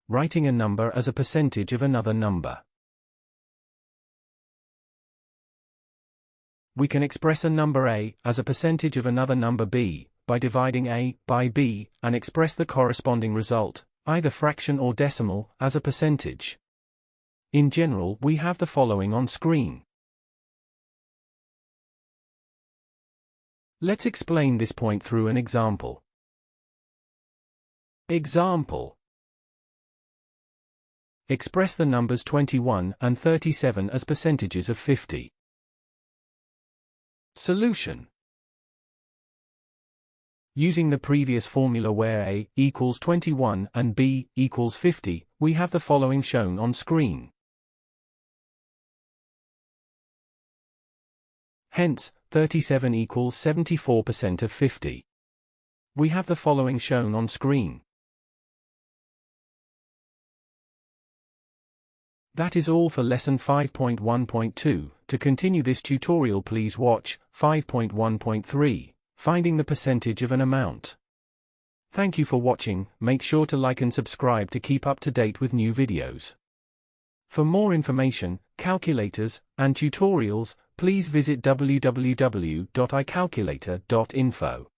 Writing a number as a percentage of another number. We can express a number a as a percentage of another number b by dividing a by b and express the corresponding result, either fraction or decimal, as a percentage. In general, we have the following on screen. Let's explain this point through an example. Example. Express the numbers 21 and 37 as percentages of 50. Solution. Using the previous formula where a equals 21 and b equals 50, we have the following shown on screen. Hence, 37 equals 74% of 50. We have the following shown on screen. That is all for lesson 5.1.2. To continue this tutorial, please watch 5.1.3, Finding the percentage of an amount. Thank you for watching. Make sure to like and subscribe to keep up to date with new videos. For more information, calculators, and tutorials, please visit www.icalculator.info.